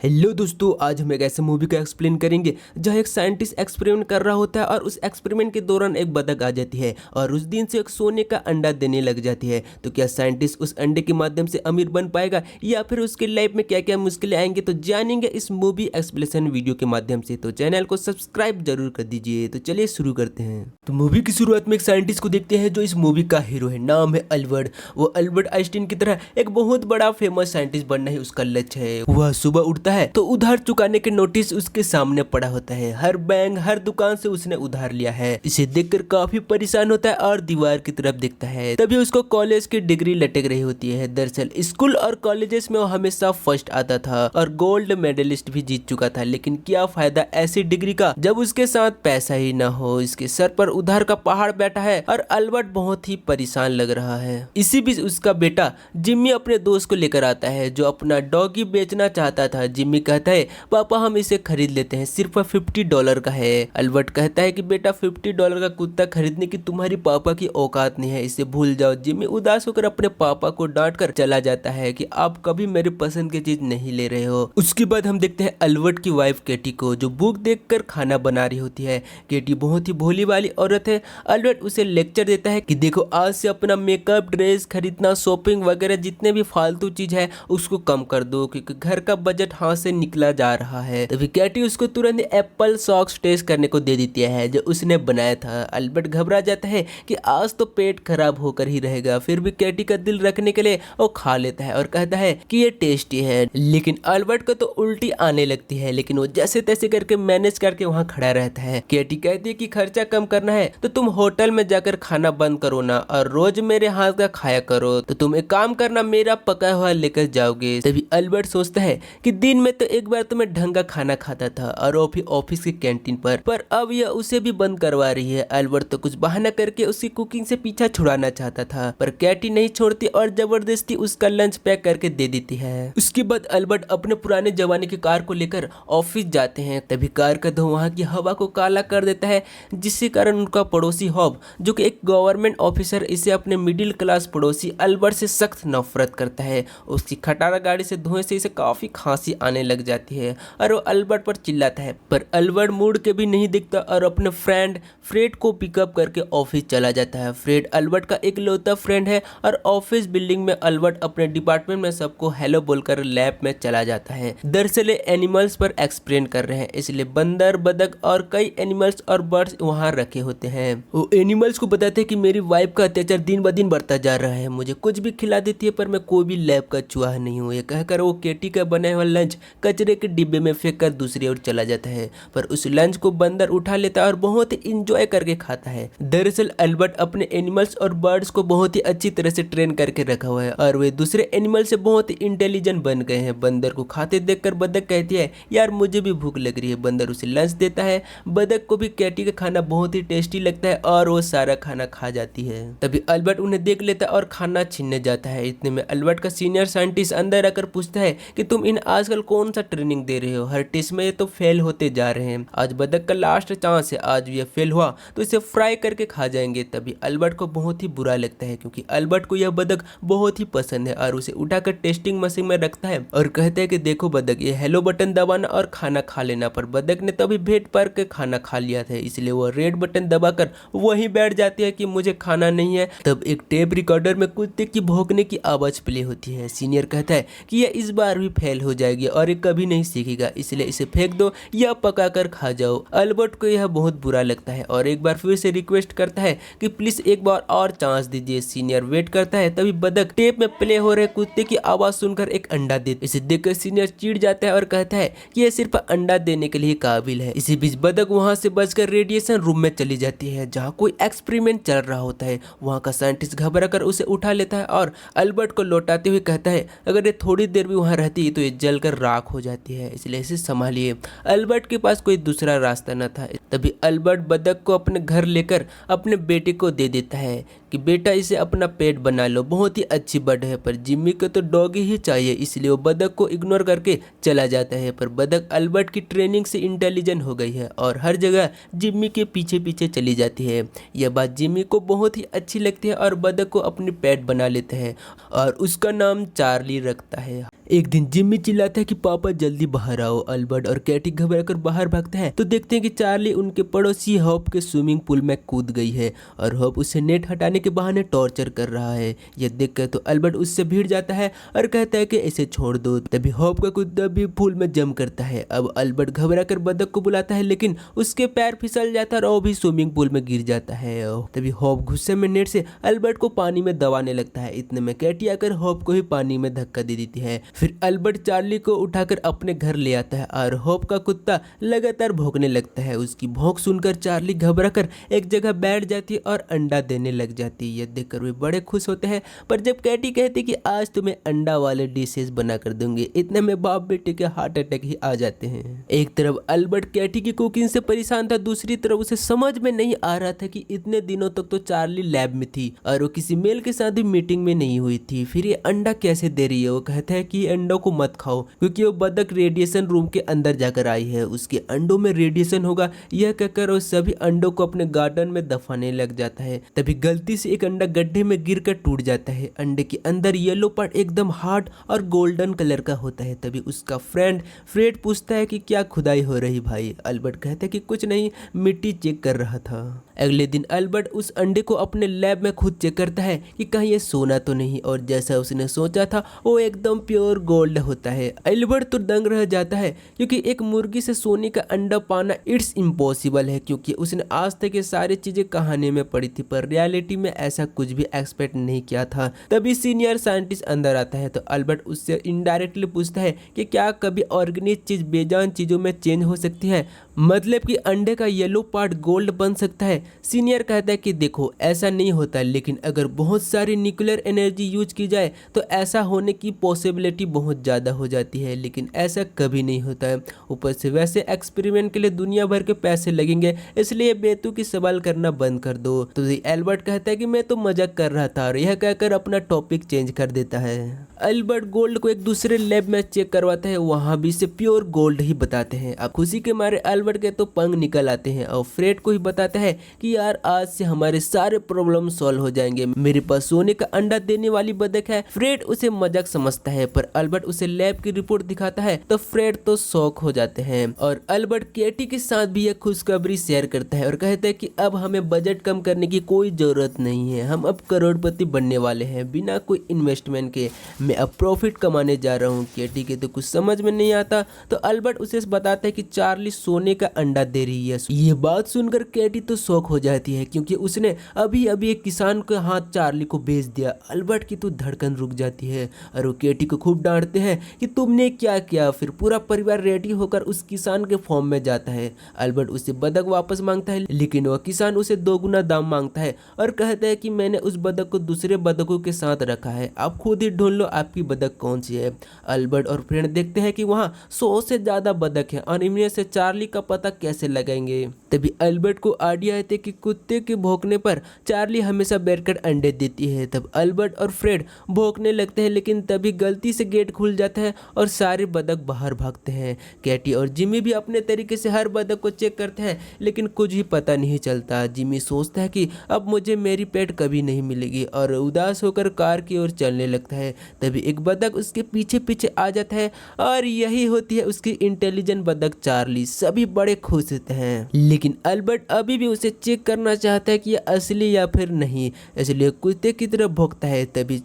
Hello दोस्तों, आज हम एक ऐसे मूवी का एक्सप्लेन करेंगे जहाँ एक साइंटिस्ट एक्सपेरिमेंट कर रहा होता है और उस एक्सपेरिमेंट के दौरान एक बतख आ जाती है और उस दिन से एक सोने का अंडा देने लग जाती है। तो क्या साइंटिस्ट उस अंडे के माध्यम से अमीर बन पाएगा या फिर उसके लाइफ में क्या क्या मुश्किलें आएंगे, तो जानेंगे इस मूवी एक्सप्लेनेशन वीडियो के माध्यम से। तो चैनल को सब्सक्राइब जरूर कर दीजिए। तो चलिए शुरू करते हैं। तो मूवी की शुरुआत में एक साइंटिस्ट को देखते हैं जो इस मूवी का हीरो है। नाम है अल्बर्ट। वो अल्बर्ट आइंस्टीन की तरह एक बहुत बड़ा फेमस साइंटिस्ट बनना ही उसका लक्ष्य है। वह सुबह उठता है तो उधार चुकाने के नोटिस उसके सामने पड़ा होता है। हर बैंक हर दुकान से उसने उधार लिया है। इसे देखकर काफी परेशान होता है और दीवार की तरफ देखता है। तभी उसको कॉलेज की डिग्री लटक रही होती है। दरअसल स्कूल और कॉलेजेस में वो हमेशा फर्स्ट आता था और गोल्ड मेडलिस्ट भी जीत चुका था, लेकिन क्या फायदा ऐसी डिग्री का जब उसके साथ पैसा ही ना हो। इसके सर पर उधार का पहाड़ बैठा है और अल्बर्ट बहुत ही परेशान लग रहा है। इसी बीच उसका बेटा जिम्मी अपने दोस्त को लेकर आता है जो अपना डॉगी बेचना चाहता था। जिम्मी कहता है, पापा हम इसे खरीद लेते हैं, सिर्फ $50 का है। अल्बर्ट कहता है कि बेटा $50 का कुत्ता खरीदने की तुम्हारी पापा की औकात नहीं है, इसे भूल जाओ। जिम्मी उदास होकर अपने पापा को डांट कर चला जाता है कि आप कभी मेरे पसंद की चीज नहीं ले रहे हो। उसके बाद हम देखते हैं अल्बर्ट की वाइफ केटी को जो बुक देखकर खाना बना रही होती है। केटी बहुत ही भोली वाली औरत है। अल्बर्ट उसे लेक्चर देता है कि देखो आज से अपना मेकअप, ड्रेस खरीदना, शॉपिंग वगैरह जितने भी फालतू चीज है उसको कम कर दो क्योंकि घर का बजट हाथ से निकला जा रहा है। तभी कैटी उसको तुरंत एप्पल सॉक्स टेस्ट करने को दे देती है जो उसने बनाया था। अल्बर्ट घबरा जाता है कि आज तो पेट खराब होकर ही रहेगा, फिर भी कैटी का दिल रखने के लिए वो खा लेता है और कहता है कि ये टेस्टी है। लेकिन अल्बर्ट को तो उल्टी आने लगती है, लेकिन वो जैसे तैसे करके मैनेज करके वहाँ खड़ा रहता है। कैटी कहती है कि खर्चा कम करना है तो तुम होटल में जाकर खाना बंद करो ना और रोज मेरे हाथ का खाया करो। तो तुम एक काम करना, मेरा पका हुआ लेकर जाओगे। तभी अल्बर्ट सोचता है कि दिन में तो एक बार तो मैं ढंग का खाना खाता था और वो भी ऑफिस की कैंटीन पर अब यह उसे भी बंद करवा रही है। अल्बर्ट तो कुछ बहाना करके उसकी कुकिंग से पीछा छुड़ाना चाहता था, पर कैटी नहीं छोड़ती और जबरदस्ती उसका लंच पैक करके दे देती है। उसके बाद अल्बर्ट अपने पुराने जमाने की कार को लेकर ऑफिस जाते हैं। तभी कार का धुआं वहाँ की हवा को काला कर देता है, जिसके कारण उनका पड़ोसी हॉब जो कि एक गवर्नमेंट ऑफिसर, इसे अपने मिडिल क्लास पड़ोसी अल्बर्ट से सख्त नफरत करता है। उसकी खटारा गाड़ी से धुएं से इसे काफी खांसी आने लग जाती है और वो अल्बर्ट पर चिल्लाता है, पर अल्बर्ट मूड के भी नहीं दिखता और अपने फ्रेंड फ्रेड को पिकअप करके ऑफिस चला जाता है। फ्रेड अल्बर्ट का इकलौता फ्रेंड है और ऑफिस बिल्डिंग में अल्बर्ट अपने डिपार्टमेंट में सबको हेलो बोलकर लैब में चला जाता है। दरअसल एनिमल्स पर एक्सप्लेन कर रहे हैं, इसलिए बंदर, बदक और कई एनिमल्स और बर्ड्स वहाँ रखे होते हैं। वो एनिमल्स को बताते हैं कि मेरी वाइफ का अत्याचार दिन ब दिन बढ़ता जा रहा है, मुझे कुछ भी खिला देती है पर मैं कोई भी लैब का चूहा नहीं हूँ। ये कहकर वो केटी का बनाया हुआ लंच कचरे के डिब्बे में फेंक कर दूसरी ओर चला जाता है, पर उस लंच को बंदर उठा लेता है और बहुत ही इंजॉय करके खाता है। दरअसल अल्बर्ट अपने एनिमल्स और बर्ड्स को बहुत ही अच्छी तरह से ट्रेन करके रखा हुआ है और वे दूसरे एनिमल से बहुत ही इंटेलिजेंट बन गए हैं। बंदर को खाते देखकर बतख कहती है, यार मुझे भी भूख लग रही है। बंदर उसे लंच देता है। बतख को भी कैटी का खाना बहुत ही टेस्टी लगता है और वो सारा खाना खा जाती है। तभी अल्बर्ट उन्हें देख लेता है और खाना छीनने जाता है। इतने में अल्बर्ट का सीनियर साइंटिस्ट अंदर आकर पूछता है कि तुम इन आजकल कौन सा ट्रेनिंग दे रहे हो, हर टेस्ट में ये तो फेल होते जा रहे हैं। आज बतख का लास्ट चांस है, आज ये फेल हुआ तो इसे फ्राई करके खा जाएंगे। तभी अल्बर्ट को बहुत ही बुरा लगता है क्योंकि अल्बर्ट को यह बतख बहुत ही पसंद है और उसे उठाकर टेस्टिंग मशीन में रखता है और कहता है कि देखो बतख, ये हेलो बटन दबाना और खाना खा लेना। पर बतख ने तभी भेद पर के खाना खा लिया था, इसलिए वो रेड बटन दबाकर वहीं बैठ जाती है कि मुझे खाना नहीं है। तब एक टेप रिकॉर्डर में कुत्ते की भौंकने की आवाज प्ले होती है। सीनियर कहता है कि यह इस बार भी फेल हो जाएगी और ये कभी नहीं सीखेगा, इसलिए इसे फेंक दो या पका कर खा जाओ। अल्बर्ट को यह बहुत बुरा लगता है और एक बार फिर से रिक्वेस्ट करता है कि प्लीज एक बार और चांस दीजिए। सीनियर वेट करता है। तभी बतख टेप में प्ले हो रहे कुत्ते की आवाज सुनकर एक अंडा देता है। इसे देखकर सीनियर चिढ़ जाता है और कहता है कि यह सिर्फ अंडा देने के लिए काबिल है। इसी बीच बतख वहां से बचकर रेडिएशन रूम में चली जाती है जहाँ कोई एक्सपेरिमेंट चल रहा होता है। वहाँ का साइंटिस्ट घबरा कर उसे उठा लेता है और अल्बर्ट को लौटाते हुए कहता है, अगर ये थोड़ी देर भी वहाँ रहती तो ये जलकर राख हो जाती है, इसलिए इसे संभालिए। अल्बर्ट के पास कोई दूसरा रास्ता न था। तभी अल्बर्ट बतख को अपने घर लेकर अपने बेटे को दे देता है कि बेटा इसे अपना पेट बना लो, बहुत ही अच्छी बर्ड है। पर जिम्मी को तो डॉगी ही चाहिए, इसलिए वो बतख को इग्नोर करके चला जाता है। पर बतख अल्बर्ट की ट्रेनिंग से इंटेलिजेंट हो गई है और हर जगह जिम्मी के पीछे पीछे चली जाती है। यह बात जिम्मी को बहुत ही अच्छी लगती है और बतख को अपनी पेट बना लेते हैं और उसका नाम चार्ली रखता है। एक दिन जिम्मी चिल्लाता है कि पापा जल्दी बाहर आओ। अल्बर्ट और कैटी घबराकर बाहर भागते हैं तो देखते हैं कि चार्ली उनके पड़ोसी हॉप के स्विमिंग पूल में कूद गई है और हॉप उसे नेट हटाने के बहाने टॉर्चर कर रहा है। यह देखकर तो अल्बर्ट उससे भिड़ जाता है और कहता है कि इसे छोड़ दो। तभी हॉप का कुत्ता भी पूल में जम करता है। अब अल्बर्ट घबराकर बतख को बुलाता है लेकिन उसके पैर फिसल जाता है और वो भी स्विमिंग पूल में गिर जाता है। तभी हॉप गुस्से में नेट से अल्बर्ट को पानी में दबाने लगता है। इतने में कैटी आकर हॉप को ही पानी में धक्का दे देती है। फिर अल्बर्ट चार्ली को उठाकर अपने घर ले आता है और हॉप का कुत्ता लगातार भौंकने लगता है। उसकी भौंक सुनकर चार्ली घबराकर एक जगह बैठ जाती है और अंडा देने लग जाती है। यह देखकर वे बड़े खुश होते हैं, पर जब कैटी कहती कि आज तुम्हें अंडा वाले डिशेस बना कर दूंगी, इतने में बाप बेटे के हार्ट अटैक ही आ जाते हैं। एक तरफ अल्बर्ट कैटी की कुकिंग से परेशान था, दूसरी तरफ उसे समझ में नहीं आ रहा था कि इतने दिनों तक तो चार्ली लैब में थी और वो किसी मेल के साथ भी मीटिंग में नहीं हुई थी, फिर ये अंडा कैसे दे रही है। वो कहता है कि अंडों को मत खाओ क्योंकि वो बतख रेडिएशन रूम के अंदर जाकर आई है, उसके अंडों में रेडिएशन होगा। यह कहकर वो सभी अंडों को अपने गार्डन में दफाने लग जाता है। तभी गलती से एक अंडा गड्ढे में गिरकर टूट जाता है। अंडे के अंदर येलो पार्ट एकदम हार्ड और गोल्डन कलर का होता है। तभी उसका फ्रेंड फ्रेड पूछता है कि क्या खुदाई हो रही भाई। अल्बर्ट कहता है कि कुछ नहीं, मिट्टी चेक कर रहा था। अगले दिन अल्बर्ट उस अंडे को अपने लैब में खुद चेक करता है कि कहीं ये सोना तो नहीं, और जैसा उसने सोचा था वो एकदम प्योर गोल्ड होता है। अल्बर्ट तो दंग रह जाता है क्योंकि एक मुर्गी से सोने का अंडा पाना इट्स इम्पॉसिबल है, क्योंकि उसने आज तक ये सारी चीजें कहानी में पढ़ी थी पर रियलिटी में ऐसा कुछ भी एक्सपेक्ट नहीं किया था। तभी सीनियर साइंटिस्ट अंदर आता है तो अल्बर्ट उससे इनडायरेक्टली पूछता है कि क्या कभी ऑर्गेनिक चीज बेजान चीजों में चेंज हो सकती है, मतलब कि अंडे का येलो पार्ट गोल्ड बन सकता है। सीनियर कहता है कि देखो ऐसा नहीं होता, लेकिन अगर बहुत सारी न्यूक्लियर एनर्जी यूज की जाए तो ऐसा होने की पॉसिबिलिटी बहुत ज़्यादा हो जाती है, लेकिन ऐसा कभी नहीं होता है। ऊपर से वैसे एक्सपेरिमेंट के लिए दुनिया भर के पैसे लगेंगे, इसलिए बेतुकी सवाल करना बंद कर दो। तो एल्बर्ट कहता है कि मैं तो मजाक कर रहा था, और यह कहकर अपना टॉपिक चेंज कर देता है। अल्बर्ट गोल्ड को एक दूसरे लैब में चेक करवाता है, वहाँ भी इसे प्योर गोल्ड ही बताते हैं। अब खुशी के मारे अल्बर्ट के तो पंख निकल आते हैं और फ्रेड को ही बताता है कि यार आज से हमारे सारे प्रॉब्लम सॉल्व हो जाएंगे, मेरे पास सोने का अंडा देने वाली बतख है। फ्रेड उसे मजाक समझता है, पर अल्बर्ट उसे लैब की रिपोर्ट दिखाता है तो फ्रेड तो शॉक हो जाते हैं। और अल्बर्ट केटी के साथ भी यह खुशखबरी शेयर करता है और कहता है कि अब हमें बजट कम करने की कोई जरूरत नहीं है, हम अब करोड़पति बनने वाले हैं बिना कोई इन्वेस्टमेंट के। मैं अब प्रॉफिट कमाने जा रहा हूँ। केटी के तो कुछ समझ में नहीं आता तो अल्बर्ट उसे बताता है कि चार्ली सोने का अंडा दे रही है। ये बात सुनकर केटी तो शॉक हो जाती है क्योंकि उसने अभी अभी एक किसान के हाथ चार्ली को बेच दिया। अल्बर्ट की तो धड़कन रुक जाती है और वो केटी को खूब डांटते हैं कि तुमने क्या किया। फिर पूरा परिवार रेडी होकर उस किसान के फॉर्म में जाता है। अल्बर्ट उससे बतख वापस मांगता है, लेकिन वह किसान उसे 2 गुना दाम मांगता है और कहता है कि मैंने उस बतख को दूसरे बतखों के साथ रखा है, आप खुद ही ढूंढ लो आपकी बतख कौन सी है। अल्बर्ट और फ्रेंड देखते हैं कि वहाँ 100 से ज्यादा बतख है और इनमें से चार्ली का पता कैसे लगाएंगे। तभी अल्बर्ट को आइडिया आती है कि कुत्ते के भौंकने पर चार्ली हमेशा बैठकर अंडे देती है। तब अल्बर्ट और फ्रेड भौंकने लगते हैं, लेकिन तभी गलती से गेट खुल जाता है और सारे बतख बाहर भागते हैं। कैटी और जिमी भी अपने तरीके से हर बतख को चेक करते हैं, लेकिन कुछ ही पता नहीं चलता। जिमी सोचता है कि अब मुझे मेरी पेट कभी नहीं मिलेगी और उदास होकर कार की ओर चलने लगता है। तभी एक बतख उसके पीछे पीछे आ जाता है और यही होती है उसकी इंटेलिजेंट बतख चार्ली। सभी बड़े खुश होते हैं, लेकिन अल्बर्ट अभी भी उसे चेक करना चाहता है कि यह असली या फिर नहीं, इसलिए कुत्ते की तरफ भौंकता है। तभी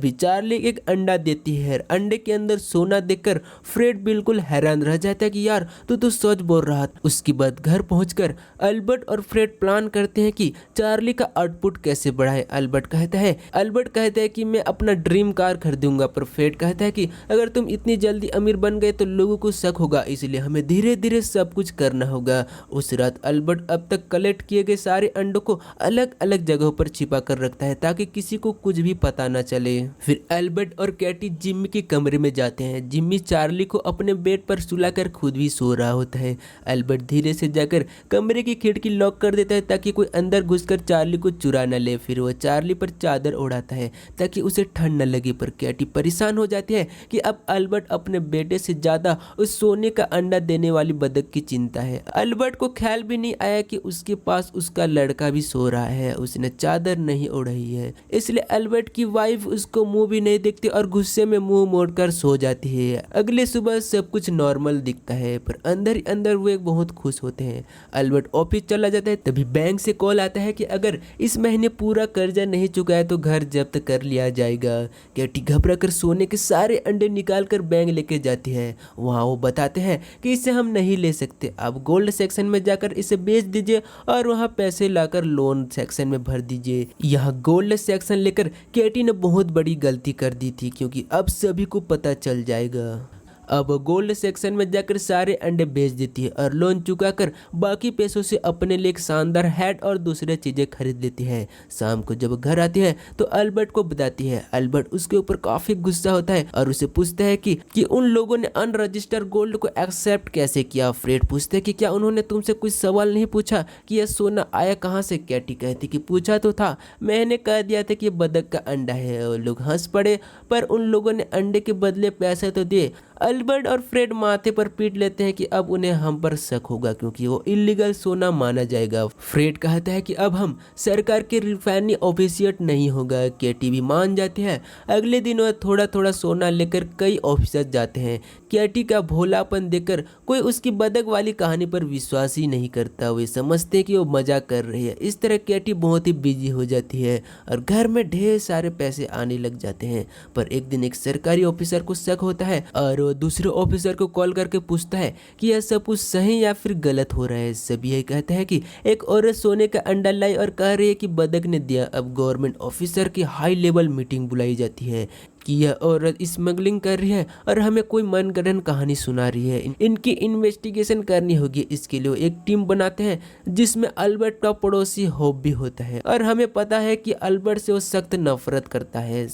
चार्ली एक अंडा देती है। अंडे के अंदर सोना देखकर फ्रेड बिल्कुल हैरान रह जाता है कि यार तू तो सच बोल रहा था। उसके बाद घर पहुंचकर अल्बर्ट और फ्रेड प्लान करते हैं कि चार्ली का आउटपुट कैसे बढ़ाए। अल्बर्ट कहता है कि मैं अपना ड्रीम कार खरीदूंगा, पर फ्रेड कहता है कि अगर तुम इतनी जल्दी अमीर बन गए तो लोगों को शक होगा, इसलिए हमें धीरे धीरे सब कुछ करना होगा। उस रात अल्बर्ट अब तक कलेक्ट किए गए सारे अंडों को अलग अलग जगहों पर छिपा कर रखता है ताकि किसी को कुछ भी पता न चले। फिर अल्बर्ट और कैटी जिम्मी के कमरे में जाते हैं। जिम्मी चार्ली को अपने बेड पर सुलाकर खुद भी सो रहा होता है। अल्बर्ट धीरे से जाकर कमरे की खिड़की लॉक कर देता है ताकि कोई अंदर घुसकर चार्ली को चुरा न ले। फिर वह चार्ली पर चादर ओढ़ाता है ताकि उसे ठंड न लगे, पर कैटी परेशान हो जाती है कि अब अल्बर्ट अपने बेटे से ज्यादा उस सोने का अंडा देने वाली बतख की चिंता है। अल्बर्ट को ख्याल भी नहीं आया कि उसके पास उसका लड़का भी सो रहा है, उसने चादर नहीं ओढ़ी है, इसलिए अल्बर्ट की वाइफ उसको मुंह भी नहीं देखती और गुस्से में मुंह मोड़कर सो जाती है। अगले सुबह सब कुछ नॉर्मल दिखता है, पर अंदर ही अंदर वो एक बहुत खुश होते हैं। अल्बर्ट ऑफिस चला जाता है, तभी बैंक से कॉल आता है कि अगर इस महीने पूरा कर्जा नहीं चुकाया तो घर जब्त कर लिया जाएगा। कैटी घबरा कर सोने के सारे अंडे निकाल कर बैंक लेके जाती है। वहाँ वो बताते हैं कि इसे हम नहीं ले सकते, आप गोल्ड सेक्शन में जाकर इसे बेच दीजिए और वहाँ पैसे लाकर लोन सेक्शन में भर दीजिए। यहाँ गोल्ड सेक्शन लेकर कैटी ने बहुत बड़ी गलती कर दी थी, क्योंकि अब सभी को पता चल जाएगा। अब गोल्ड सेक्शन में जाकर सारे अंडे बेच देती है और लोन चुकाकर बाकी पैसों से अपने लिए एक शानदार हैट और दूसरे चीजें खरीद लेती है। शाम को जब घर आती है तो अल्बर्ट को बताती है। अल्बर्ट उसके ऊपर काफी गुस्सा होता है और उसे पूछता है कि उन लोगों ने अनरजिस्टर्ड गोल्ड को एक्सेप्ट कैसे किया। फ्रेड पूछते है कि क्या उन्होंने तुमसे कुछ सवाल नहीं पूछा कि यह सोना आया कहाँ से। कैटी कहती कि पूछा तो था, मैंने कह दिया था कि ये बतख का अंडा है। और लोग हंस पड़े, पर उन लोगों ने अंडे के बदले पैसे तो दिए। अल्बर्ट और फ्रेड माथे पर पीट लेते हैं कि अब उन्हें हम पर शक होगा, क्योंकि वो इलीगल सोना माना जाएगा। फ्रेड कहता है कि अब हम सरकार के रिफाइनरी ऑफिशिएट नहीं होगा। कैटी भी मान जाती है। अगले दिन वह थोड़ा थोड़ा सोना लेकर कई ऑफिसर जाते हैं। कैटी का भोलापन देखकर कोई उसकी बदक वाली कहानी पर विश्वास ही नहीं करता। वे समझते हैं कि वो मजाक कर रही है। इस तरह कैटी बहुत ही बिजी हो जाती है और घर में ढेर सारे पैसे आने लग जाते हैं। पर एक दिन एक सरकारी ऑफिसर को शक होता है और वो दूसरे ऑफिसर को कॉल करके पूछता है कि यह सब कुछ सही या फिर गलत हो रहा है। सभी यही कहते हैं कि एक औरत सोने का अंडा लाई और कह रही है कि बदक ने दिया। अब गवर्नमेंट ऑफिसर की हाई लेवल मीटिंग बुलाई जाती है कि यह औरत स्मगलिंग कर रही है और हमें कोई मनगढ़ंत कहानी सुना रही है। इनकी इन्वेस्टिगेशन करनी होगी। इसके लिए एक टीम बनाते हैं जिसमें अल्बर्ट का पड़ोसी होप भी होता है और हमें पता है कि अल्बर्ट से वो सख्त नफरत करता है।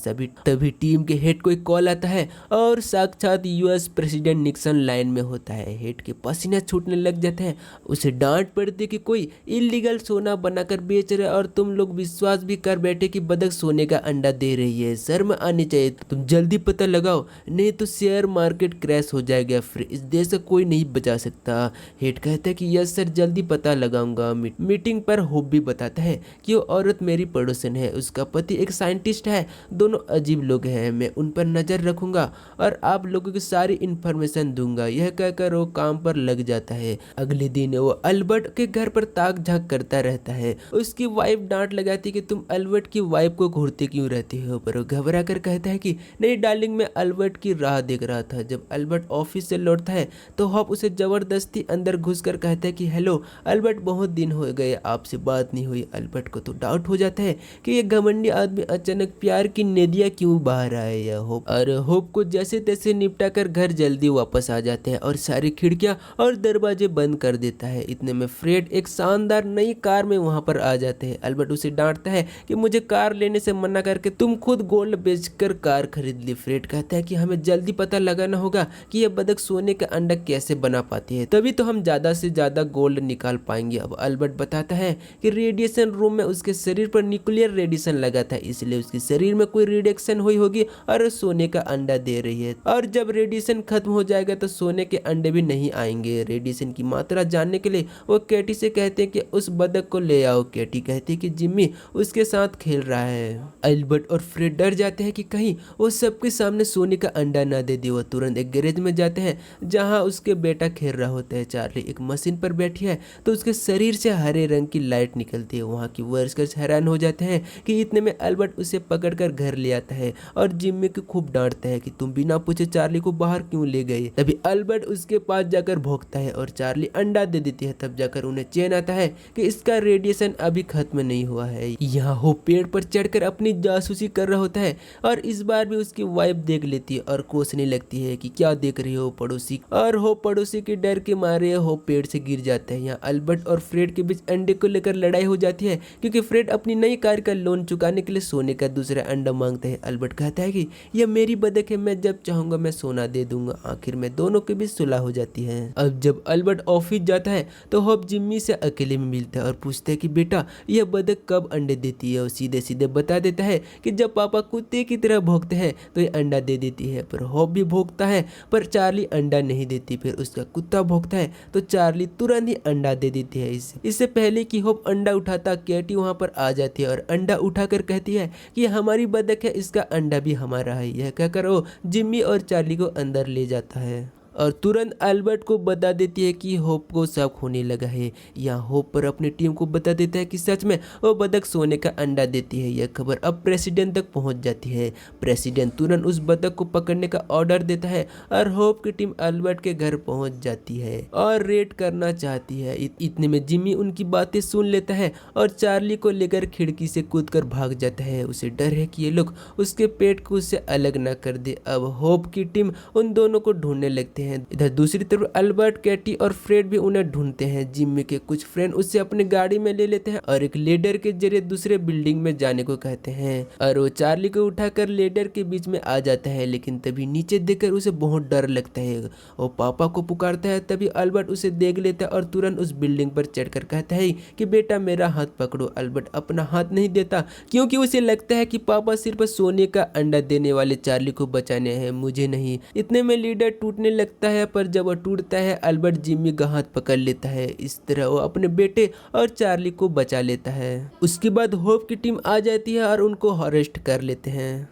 तभी टीम के हेड को एक कॉल आता है और साक्षात यूएस प्रेसिडेंट निक्सन लाइन में होता है। हेड के पसीने छूटने लग जाते हैं। उसे डांट पड़ती कि कोई इलीगल सोना बनाकर बेच रहा है और तुम लोग विश्वास भी कर बैठे कि बतख सोने का अंडा दे रही है। शर्म आनी चाहिए, तुम जल्दी पता लगाओ, नहीं तो शेयर मार्केट क्रैश हो जाएगा, फिर इस देश का कोई नहीं बचा सकता। हेड कहता है कि यस सर, जल्दी पता लगाऊंगा। मीटिंग पर होप भी बताता है कि वो औरत मेरी पड़ोसन है, उसका पति एक साइंटिस्ट है, दोनों अजीब लोग हैं, मैं उन पर नजर रखूंगा और आप लोगों की सारी इंफॉर्मेशन दूंगा। यह कहकर वो काम पर लग जाता है। अगले दिन वो अल्बर्ट के घर पर ताक झांक करता रहता है। उसकी वाइफ डांट लगाती कि तुम अल्बर्ट की वाइफ को घूरते क्यों रहती हो, पर वो घबरा कर कहता है कि नहीं डार्लिंग, मैं अल्बर्ट की राह देख रहा था। जब अल्बर्ट ऑफिस से लौटता है तो हॉप उसे जबरदस्ती अंदर घुसकर कहता है कि हेलो अल्बर्ट, बहुत दिन हो गए आपसे बात नहीं हुई। अल्बर्ट को तो डाउट हो जाता है कि ये घमंडी आदमी अचानक प्यार की नदियाँ क्यों बहा रहा है। यह होप को जैसे तैसे निपटा कर घर जल्दी वापस आ जाते हैं और सारी खिड़कियां और दरवाजे बंद कर देता है। इतने में फ्रेड एक शानदार नई कार में वहां पर आ जाते हैं। अल्बर्ट उसे डांटता है कि मुझे कार लेने से मना करके तुम खुद गोल्ड बेचकर कार खरीद ली। फ्रेड कहता है कि हमें जल्दी पता लगाना होगा कि यह बतख सोने का अंडा कैसे बना पाती है, तभी तो हम ज्यादा से ज्यादा गोल्ड निकाल पाएंगे। अब अल्बर्ट बताता है कि रेडिएशन रूम में उसके शरीर पर न्यूक्लियर रेडिएशन लगा था, इसलिए उसके शरीर में कोई रिडक्शन हुई होगी और सोने का अंडा दे रही है। और जब रेडिएशन खत्म हो जाएगा तो सोने के अंडे भी नहीं आएंगे। रेडिएशन की मात्रा जानने के लिए वो कैटी से कहते हैं कि उस बतख को ले आओ। कैटी कहती है कि जिम्मी उसके साथ खेल रहा है। अल्बर्ट और फ्रेड डर जाते हैं कि कहीं वो सबके सामने सोने का अंडा ना दे दे। वो तुरंत एक गैरेज में जाते हैं जहां उसके बेटा खेल रहा होता है। चार्ली एक मशीन पर बैठी है तो उसके शरीर से हरे रंग की लाइट निकलती है। वहां की वर्कर्स हैरान हो जाते हैं कि इतने में अल्बर्ट उसे पकड़कर घर ले आता है और जिम्मी को खूब डांटता है कि तुम बिना पूछे चार्ली को बाहर क्यों ले गए। तभी अल्बर्ट उसके पास जाकर भौंकता है और चार्ली अंडा दे देती है। तब जाकर उन्हें चैन आता है कि इसका रेडिएशन अभी खत्म नहीं हुआ है। यहाँ वो पेड़ पर चढ़कर अपनी जासूसी कर रहा होता है और इस बार भी उसकी वाइफ देख लेती है और कोसने लगती है कि क्या देख रही हो पड़ोसी। और हो पड़ोसी के डर के मारे हो पेड़ से गिर जाता है। यहाँ अल्बर्ट और फ्रेड के बीच अंडे को लेकर लड़ाई हो जाती है, क्योंकि फ्रेड अपनी नई कार का लोन चुकाने के लिए सोने का दूसरा अंडा मांगता है। अल्बर्ट कहता है कि यह मेरी बतख है, मैं जब चाहूंगा मैं सोना दे दूंगा। आखिर में दोनों के बीच सुलह हो जाती है। अब जब अल्बर्ट ऑफिस जाता है तो होप जिम्मी से अकेले में मिलता है और पूछता है कि बेटा यह बतख कब अंडे देती है। और सीधे सीधे बता देता है कि जब पापा कुत्ते की तरह भौंकते भोंकते हैं तो ये अंडा दे देती है, पर होप भी भोंकता है पर चार्ली अंडा नहीं देती। फिर उसका कुत्ता भोंकता है तो चार्ली तुरंत ही अंडा दे देती है। इससे पहले कि होप अंडा उठाता, कैटी वहाँ पर आ जाती है और अंडा उठाकर कहती है कि ये हमारी बतख है, इसका अंडा भी हमारा है। यह कहकर वो जिम्मी और चार्ली को अंदर ले जाता है और तुरंत अल्बर्ट को बता देती है कि होप को शक होने लगा है। यहाँ होप पर अपनी टीम को बता देता है कि सच में वो बतख सोने का अंडा देती है। यह खबर अब प्रेसिडेंट तक पहुंच जाती है। प्रेसिडेंट तुरंत उस बतख को पकड़ने का ऑर्डर देता है और होप की टीम अल्बर्ट के घर पहुंच जाती है और रेड करना चाहती है। इतने में जिम्मी उनकी बातें सुन लेता है और चार्ली को लेकर खिड़की से कूदकर भाग जाता है। उसे डर है कि ये लोग उसके पेट को उससे अलग न कर दे। अब होप की टीम उन दोनों को ढूंढने लगते हैं। इधर दूसरी तरफ अल्बर्ट, कैटी और फ्रेड भी उन्हें ढूंढते हैं। जिम्मी के कुछ फ्रेंड उससे अपने गाड़ी में ले लेते हैं और एक लेडर के जरिए दूसरे बिल्डिंग में जाने को कहते हैं और वो चार्ली को उठाकर लेडर के बीच में आ जाता है। लेकिन तभी नीचे देखकर उसे बहुत डर लगता है। वो पापा को पुकारता है। तभी अल्बर्ट उसे देख लेता है और तुरंत उस बिल्डिंग पर चढ़कर कहता है कि बेटा मेरा हाथ पकड़ो। अल्बर्ट अपना हाथ नहीं देता क्योंकि उसे लगता है कि पापा सिर्फ सोने का अंडा देने वाले चार्ली को बचाने हैं, मुझे नहीं। इतने में लीडर टूटने लगता है, पर जब वो टूटता है अल्बर्ट जिम्मी का हाथ पकड़ लेता है। इस तरह वो अपने बेटे और चार्ली को बचा लेता है। उसके बाद होप की टीम आ जाती है और उनको अरेस्ट कर लेते हैं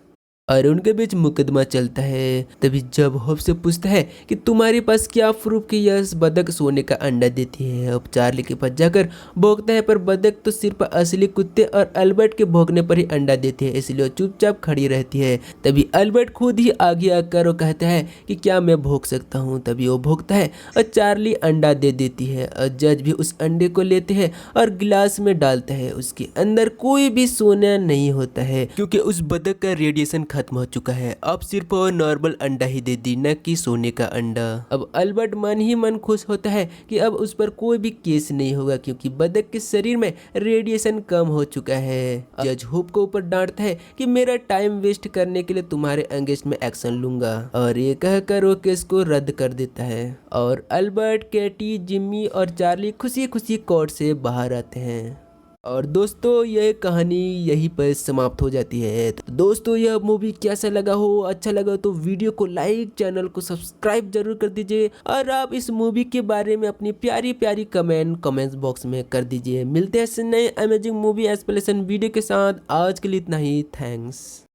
और उनके बीच मुकदमा चलता है। तभी जब होप से पूछता है कि तुम्हारे पास क्या प्रूफ कि यह बतख सोने का अंडा देती है। अब चार्ली के पास जाकर भौंकता है, पर बतख तो सिर्फ असली कुत्ते और अल्बर्ट के भौंकने पर ही अंडा देती है, इसलिए वो चुपचाप खड़ी रहती है। तभी अल्बर्ट खुद ही आगे आकर वो कहता है कि क्या मैं भौंक सकता हूँ। तभी वो भौंकता है और चार्ली अंडा दे देती है और जज भी उस अंडे को लेते हैं और गिलास में डालता है। उसके अंदर कोई भी सोना नहीं होता है क्योंकि उस बतख का रेडिएशन खत्म हो चुका है। अब सिर्फ वो नॉर्मल अंडा ही दे दी, न कि सोने का अंडा। अब अल्बर्ट मन ही मन खुश होता है कि अब उस पर कोई भी केस नहीं होगा क्योंकि बतख के शरीर में रेडिएशन कम हो चुका है। जज होप को ऊपर डांटता है कि मेरा टाइम वेस्ट करने के लिए तुम्हारे अगेंस्ट में एक्शन लूंगा और ये कहकर वो केस को रद्द कर देता है और अल्बर्ट, कैटी, जिम्मी और चार्ली खुशी खुशी कोर्ट से बाहर आते हैं। और दोस्तों यह कहानी यहीं पर समाप्त हो जाती है। तो दोस्तों यह मूवी कैसा लगा हो, अच्छा लगा तो वीडियो को लाइक, चैनल को सब्सक्राइब जरूर कर दीजिए और आप इस मूवी के बारे में अपनी प्यारी प्यारी कमेंट्स बॉक्स में कर दीजिए। मिलते हैं ऐसे नए अमेजिंग मूवी एक्सप्लेनेशन वीडियो के साथ। आज के लिए इतना ही, थैंक्स।